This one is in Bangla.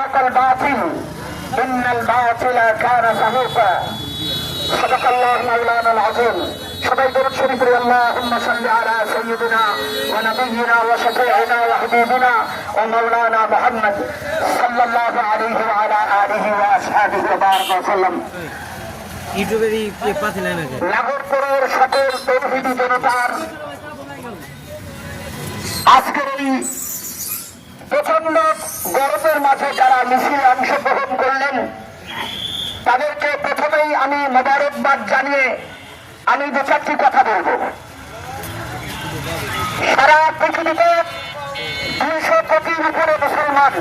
ওয়াযাহাকাল বাতিল ইন্নাল বাতিলা কানা যাহুকা। সাদাকাল্লাহু মাওলানাল আযীম। সবাই দরুদ শরীফ পড়ি। আল্লাহুম্মা সাল্লি আলা সাইয়্যিদিনা ওয়া নাবিয়্যিনা ওয়া শাফী'িনা ওয়া হাবিবিনা ওয়া মাওলানা মুহাম্মদ সাল্লাল্লাহু আলাইহি ওয়া আলা আলিহি ওয়া আসহাবিহি ওয়া বারাকা ওয়া সাল্লাম। ইউটিউবের এই পাতি লাইন আছে। নাগরপুরের সকল তৌহিদি জনতার আজকের এই প্রচন্ড গরমের মাঝে যারা মিছিলে অংশগ্রহণ করলেন তাদেরকে প্রথমেই আমি মোবারকবাদ জানিয়ে আমি দু চারটি কথা বলব। সারা পৃথিবীতে 200 কোটির উপরে মুসলমান,